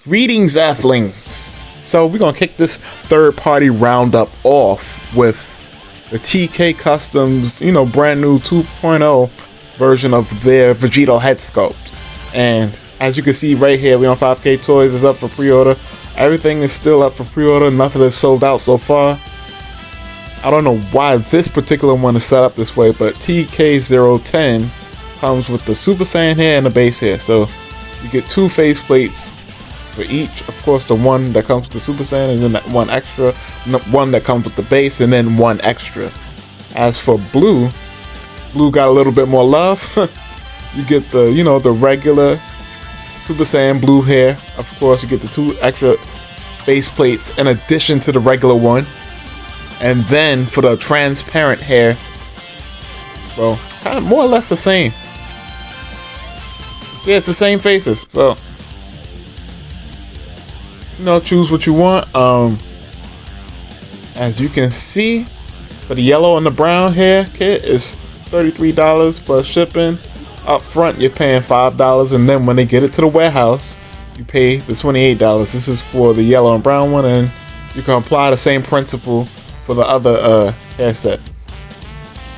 Greetings, Athlings! So we're gonna kick this third-party roundup off with the TK Customs, brand new 2.0 version of their Vegito head sculpt. And as you can see right here, we on 5K Toys is up for pre-order. Everything is still up for pre-order. Nothing is sold out so far. I don't know why this particular one is set up this way, but TK010 comes with the Super Saiyan hair and the base hair. So you get two face plates for each. Of course, the one that comes with the Super Saiyan, and then that one extra, one that comes with the base, and then one extra. As for Blue got a little bit more love. You get the, the regular Super Saiyan blue hair. Of course, you get the two extra base plates in addition to the regular one. And then for the transparent hair, well, kind of more or less the same. Yeah, it's the same faces. So, choose what you want. As you can see, for the yellow and the brown hair kit is $33 plus shipping. Up front, you're paying $5, and then when they get it to the warehouse, you pay the $28. This is for the yellow and brown one, and you can apply the same principle for the other hair sets.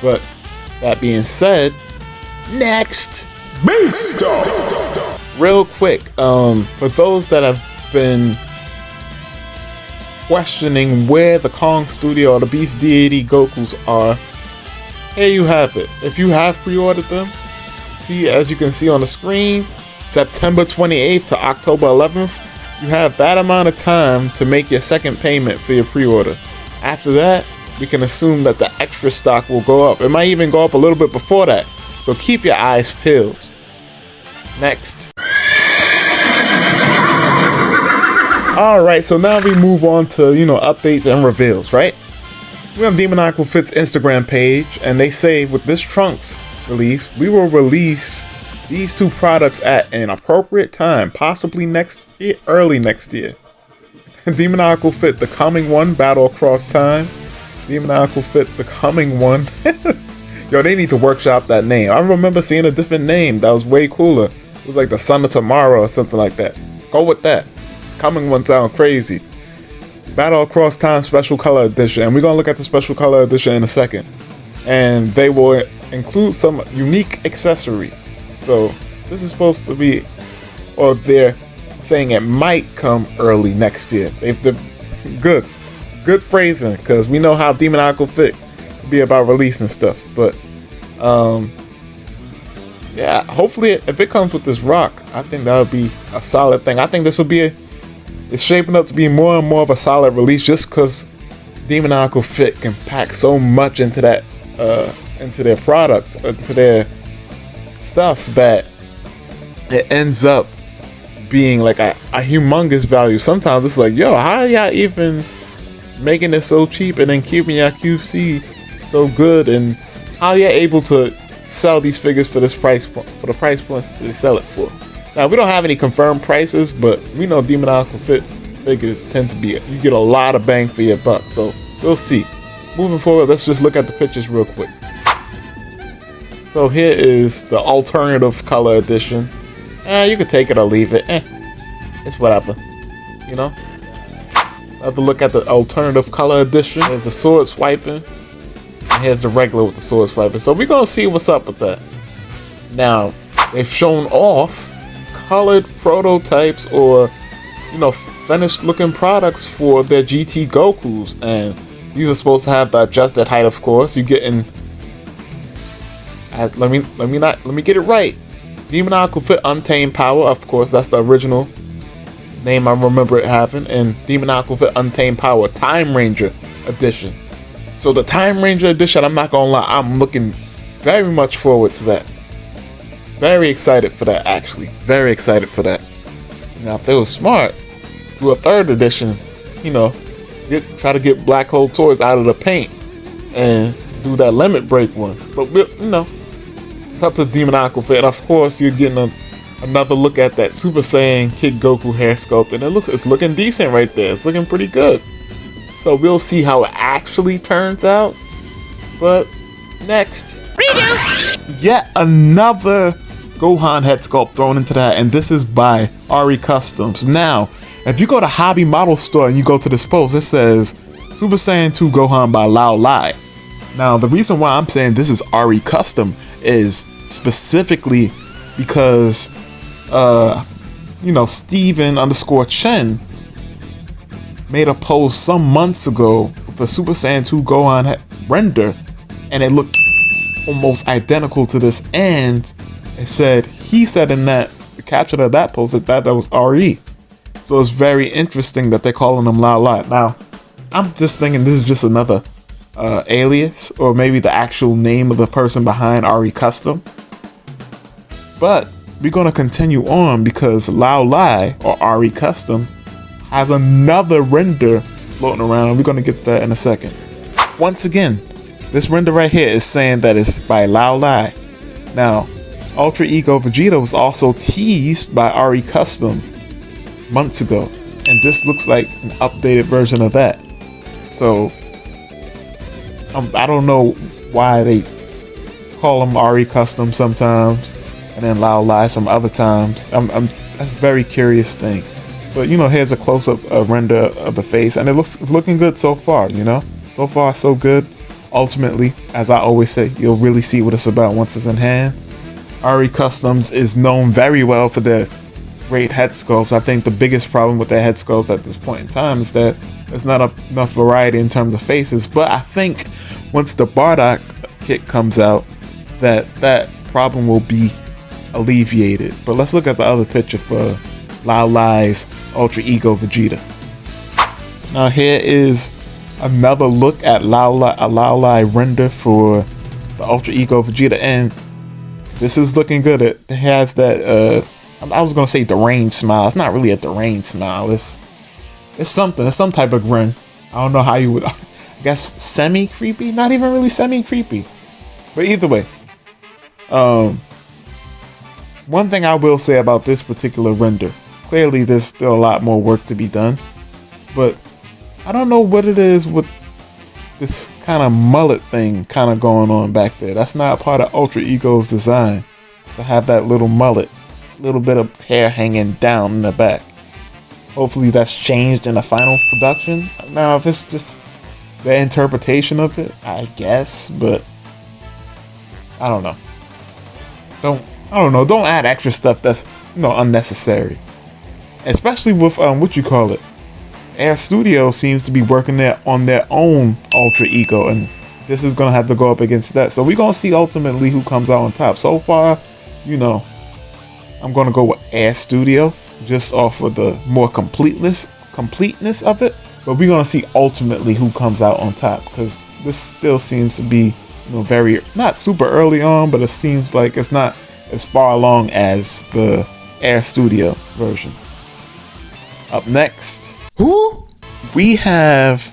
But that being said, next, Beast! Real quick, for those that have been questioning where the Kong Studio or the Beast Deity Gokus are, here you have it. If you have pre-ordered them, see, as you can see on the screen, September 28th to October 11th, you have that amount of time to make your second payment for your pre-order. After that, we can assume that the extra stock will go up. It might even go up a little bit before that, so keep your eyes peeled. Next. Alright, so now we move on to, updates and reveals, right? We're on Demoniacal Fit's Instagram page, and they say with this Trunks release, we will release these two products at an appropriate time, possibly next year, early next year. Demoniacal Fit, the coming one, Battle Across Time. Demoniacal Fit, the coming one. Yo, they need to workshop that name. I remember seeing a different name that was way cooler. It was like the Son of Tomorrow or something like that. Go with that. Coming one sound crazy. Battle Across Time Special Color Edition. And we're going to look at the Special Color Edition in a second. And they will include some unique accessories. So this is supposed to be, or they're saying it might come early next year. They've good phrasing, because we know how Demoniacal Fit be about releasing stuff. But yeah, hopefully if it comes with this rock, I think that would be a solid thing. I think this will be it's shaping up to be more and more of a solid release, just because Demoniacal Fit can pack so much into that into their product, into their stuff, that it ends up being like a humongous value. Sometimes it's like, yo, how are y'all even making it so cheap and then keeping your QC so good, and how you're able to sell these figures for this price, for the price points that they sell it for. Now, we don't have any confirmed prices, but we know Demoniacal Fit figures tend to be, you get a lot of bang for your buck, so we'll see. Moving forward, let's just look at the pictures real quick. So here is the alternative color edition. You could take it or leave it. It's whatever. Have to look at the alternative color edition. There's the sword swiping, and here's the regular with the sword swiping. So we're gonna see what's up with that. Now, they've shown off colored prototypes, or finished looking products for their GT Gokus, and these are supposed to have the adjusted height. Of course, you're getting. Let me get it right. Demoniacal Fit Untamed Power. Of course, that's the original name I remember it having, and Demoniacal Fit Untamed Power Time Ranger Edition. So the Time Ranger Edition, I'm not gonna lie, I'm looking very much forward to that. Very excited for that, actually. Very excited for that. Now, if they were smart, do a third edition, try to get Black Hole Toys out of the paint and do that limit break one. But, it's up to Demoniacal Fit. And of course, you're getting another look at that Super Saiyan Kid Goku hair sculpt, and it's looking decent right there. It's looking pretty good. So we'll see how it actually turns out. But next, redo. Yet another Gohan head sculpt thrown into that, and this is by Ari Customs. Now, if you go to Hobby Model Store and you go to this post, it says Super Saiyan 2 Gohan by Lao Lai. Now, the reason why I'm saying this is Ari Custom is specifically because, Steven_Chen made a post some months ago for Super Saiyan 2 Gohan render, and it looked almost identical to this, and he said in that the caption of that post that was RE. So it's very interesting that they're calling him Lao Lai. Now, I'm just thinking this is just another alias, or maybe the actual name of the person behind RE Custom. But we're gonna continue on because Lao Lai or RE Custom has another render floating around, and we're gonna get to that in a second. Once again, this render right here is saying that it's by Lao Lai. Now, Ultra Ego Vegeta was also teased by RE Custom months ago, and this looks like an updated version of that. So I don't know why they call him RE Custom sometimes and then Lao Lai some other times. That's a very curious thing. But here's a close-up render of the face, and it's looking good so far. So far so good. Ultimately, as I always say, you'll really see what it's about once it's in hand. RE Customs is known very well for their great head sculpts. I think the biggest problem with their head sculpts at this point in time is that there's not enough variety in terms of faces. But I think once the Bardock kit comes out, that problem will be alleviated. But let's look at the other picture for Lao Lai's Ultra Ego Vegeta. Now here is another look at a Lao Lai render for the Ultra Ego Vegeta, and this is looking good. It has that I was gonna say deranged smile. It's not really a deranged smile. It's something. It's some type of grin. I don't know how you would. I guess semi creepy. Not even really semi creepy. But either way, one thing I will say about this particular render. Clearly, there's still a lot more work to be done. But I don't know what it is with this kind of mullet thing kind of going on back there. That's not part of Ultra Ego's design to have that little mullet, little bit of hair hanging down in the back. Hopefully that's changed in the final production. Now, if it's just their interpretation of it, I guess, but I don't know. Don't add extra stuff that's unnecessary. Especially with Air Studio seems to be working there on their own Ultra Ego, and this is gonna have to go up against that. So we're gonna see ultimately who comes out on top. So far, I'm gonna go with Air Studio just off of the more completeness of it. But we're gonna see ultimately who comes out on top, because this still seems to be very not super early on, but it seems like it's not as far along as the Air Studio version. Up next, we have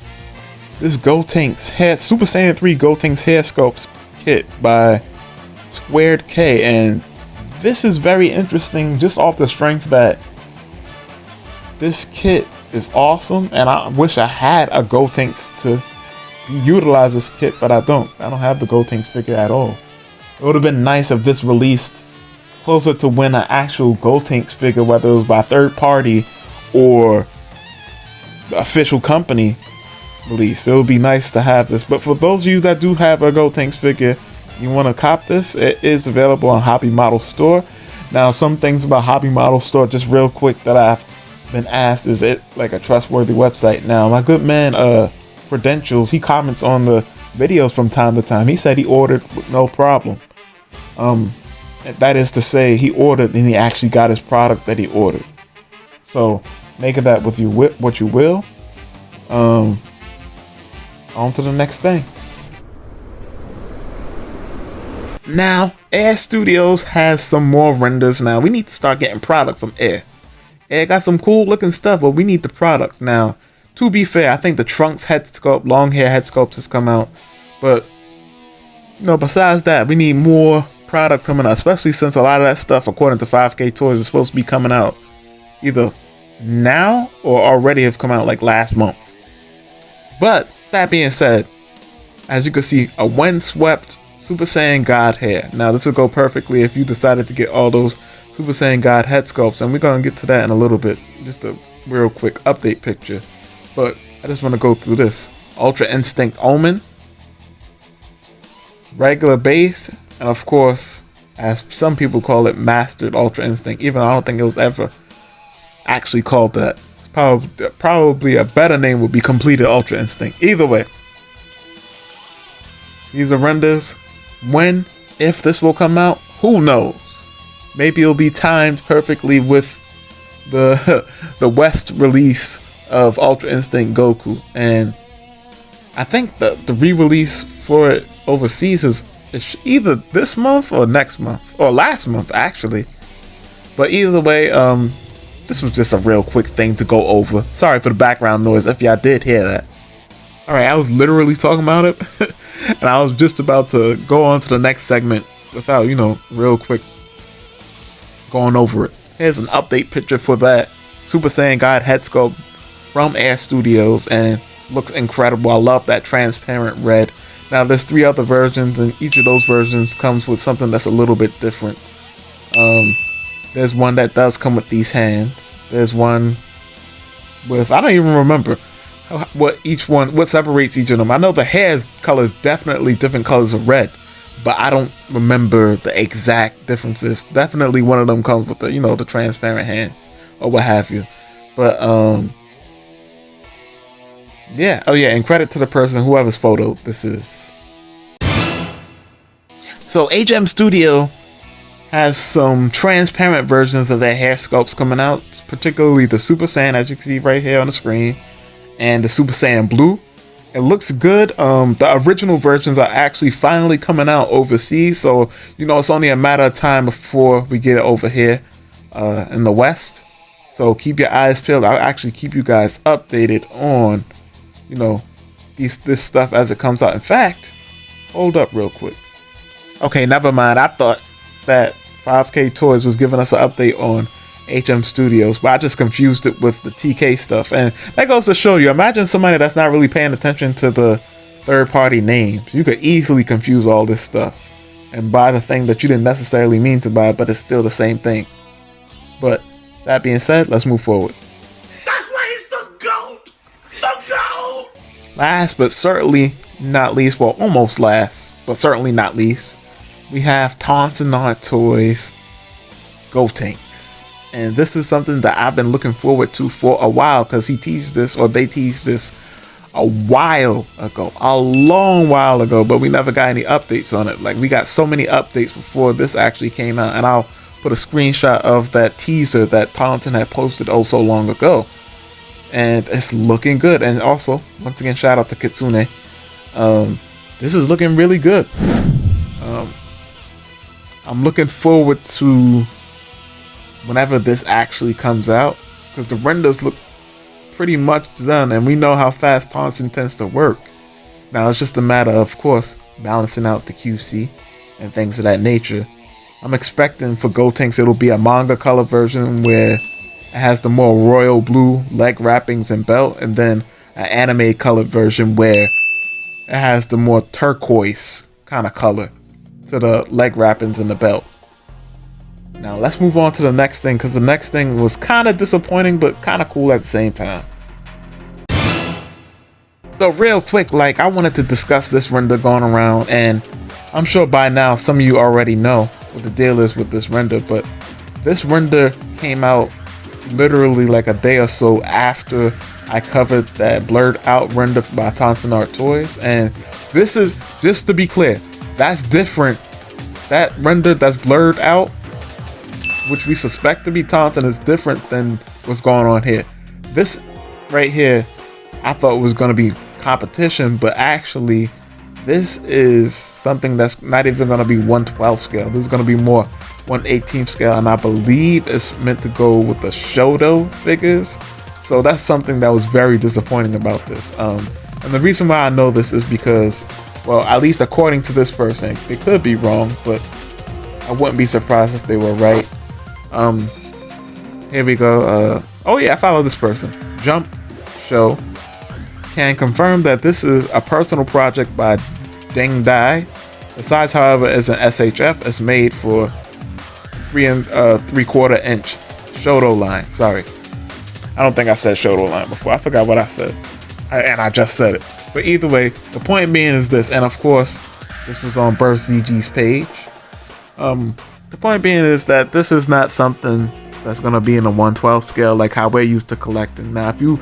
this Gotenks Super Saiyan 3 Gotenks hair sculpts kit by Squared K, and this is very interesting just off the strength that this kit is awesome, and I wish I had a Gotenks to utilize this kit, but I don't have the Gotenks figure at all. It would have been nice if this released closer to when an actual Gotenks figure, whether it was by third party or the official company, released. It would be nice to have this. But for those of you that do have a Gotenks figure, you want to cop this, it is available on Hobby Model Store. Now, some things about Hobby Model Store, just real quick, that I've been asked, is it like a trustworthy website? Now, my good man Credentials, he comments on the videos from time to time. He said he ordered with no problem. That is to say, he ordered and he actually got his product that he ordered. So make of that with you what you will. On to the next thing. Now, Air Studios has some more renders. Now, we need to start getting product from Air. Air got some cool looking stuff, but we need the product. Now, to be fair, I think the Trunks head sculpt, long hair head sculpt has come out. But, besides that, we need more product coming out, especially since a lot of that stuff, according to 5K Toys, is supposed to be coming out either now or already have come out like last month. But that being said, as you can see, a windswept Super Saiyan God hair. Now this would go perfectly if you decided to get all those Super Saiyan God head sculpts, and we're gonna get to that in a little bit. Just a real quick update picture, but I just want to go through this. Ultra Instinct Omen, regular base, and of course, as some people call it, Mastered Ultra Instinct. Even though I don't think it was ever actually called that. It's probably a better name would be Completed Ultra Instinct. Either way, these are renders. When, if this will come out, who knows? Maybe it'll be timed perfectly with the West release of Ultra Instinct Goku, and I think the re-release for it overseas is either this month or next month or last month actually. But either way, this was just a real quick thing to go over. Sorry for the background noise if y'all did hear that. Alright, I was literally talking about it and I was just about to go on to the next segment without, you know, real quick going over it. Here's an update picture for that Super Saiyan God head sculpt from Air Studios, and it looks incredible. I love that transparent red. Now there's 3 other versions, and each of those versions comes with something that's a little bit different. There's one that does come with these hands. There's one with, I don't even remember what separates each of them. I know the hair color is definitely different colors of red, but I don't remember the exact differences. Definitely one of them comes with the, you know, the transparent hands or what have you. But yeah, oh yeah, and credit to the person, whoever's photo this is. So HM Studio has some transparent versions of their hair sculpts coming out, particularly the Super Saiyan, as you can see right here on the screen, and the Super Saiyan Blue. It looks good. The original versions are actually finally coming out overseas, so you know it's only a matter of time before we get it over here in the West. So keep your eyes peeled. I'll actually keep you guys updated on, you know, this stuff as it comes out. In fact, hold up real quick. Okay, never mind. I thought that 5K Toys was giving us an update on HM Studios, but I just confused it with the TK stuff. And that goes to show you, imagine somebody that's not really paying attention to the third-party names. You could easily confuse all this stuff and buy the thing that you didn't necessarily mean to buy, but it's still the same thing. But that being said, let's move forward. That's why he's the GOAT! The GOAT! Last but certainly not least, well, almost last, but certainly not least, we have Tonsenarttoys Gotenks. And this is something that I've been looking forward to for a while, because they teased this a while ago, a long while ago, but we never got any updates on it. Like, we got so many updates before this actually came out, and I'll put a screenshot of that teaser that Tonsen had posted oh so long ago. And it's looking good. And also, once again, shout out to Kitsune. This is looking really good. I'm looking forward to whenever this actually comes out, because the renders look pretty much done, and we know how fast Tonsen tends to work. Now it's just a matter of course balancing out the QC and things of that nature. I'm expecting for Gotenks it'll be a manga color version where it has the more royal blue leg wrappings and belt, and then an anime colored version where it has the more turquoise kind of color to the leg wrappings and the belt. Now let's move on to the next thing, because the next thing was kind of disappointing but kind of cool at the same time. So real quick, like, I wanted to discuss this render going around, and I'm sure by now some of you already know what the deal is with this render, but this render came out literally like a day or so after I covered that blurred out render by Tonsenarttoys. And this is, just to be clear, that's different. That render that's blurred out, which we suspect to be Tonsen, is different than what's going on here. This right here, I thought was going to be competition, but actually this is something that's not even going to be 1/12 scale. This is going to be more 1/18 scale, and I believe it's meant to go with the Shoto figures. So that's something that was very disappointing about this. And the reason why I know this is because, well, at least according to this person, they could be wrong, but I wouldn't be surprised if they were right. Here we go. Oh yeah, I follow this person. Jump Show can confirm that this is a personal project by DENG The size, however, is an SHF. It's made for 3 3/4 inch shoulder line. Sorry, I don't think I said shoulder line before. I forgot what I said, and I just said it. But either way, the point being is this, and of course, this was on Birth ZG's page. The point being is that this is not something that's gonna be in a 1/12 scale like how we're used to collecting. Now, if you,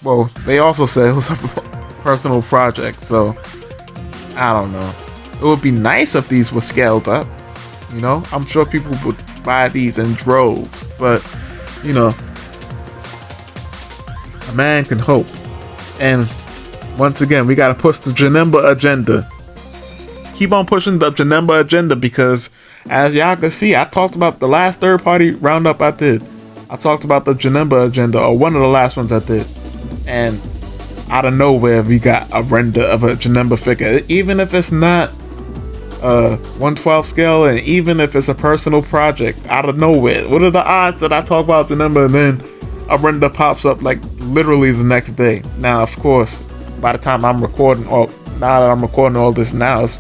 well, they also said it was a personal project, so I don't know. It would be nice if these were scaled up. You know, I'm sure people would buy these in droves, but you know, a man can hope. And once again, we gotta push the Janemba agenda. Keep on pushing the Janemba agenda, because as y'all can see, I talked about the last third-party roundup I did. I talked about the Janemba agenda, or one of the last ones I did, and out of nowhere we got a render of a Janemba figure, even if it's not 1/12 scale, and even if it's a personal project. Out of nowhere, what are the odds that I talk about Janemba and then a render pops up like literally the next day? Now, of course, by the time I'm recording, or now that I'm recording all this now, it's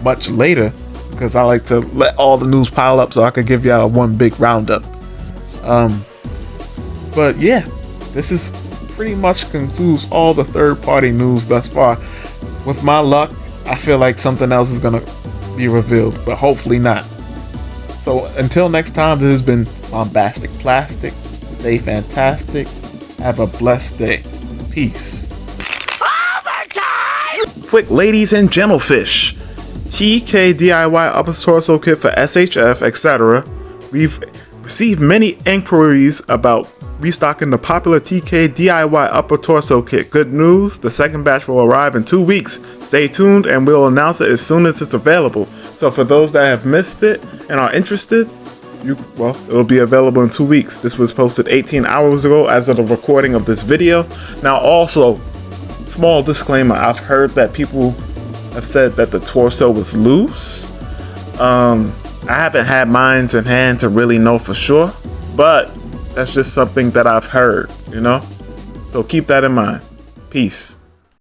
much later, because I like to let all the news pile up so I could give y'all one big roundup. But yeah, this is pretty much concludes all the third-party news thus far. With my luck, I feel like something else is gonna be revealed, but hopefully not. So until next time, this has been Bombastic Plastic. Stay fantastic. Have a blessed day. Peace. Quick, ladies and gentlefish. TK DIY upper torso kit for SHF, etc. We've received many inquiries about restocking the popular TK DIY upper torso kit. Good news, the second batch will arrive in 2 weeks. Stay tuned and we'll announce it as soon as it's available. So for those that have missed it and are interested, it'll be available in 2 weeks. This was posted 18 hours ago as of the recording of this video. Now also, small disclaimer, I've heard that people have said that the torso was loose. I haven't had mine in hand to really know for sure, but that's just something that I've heard, you know? So keep that in mind. Peace.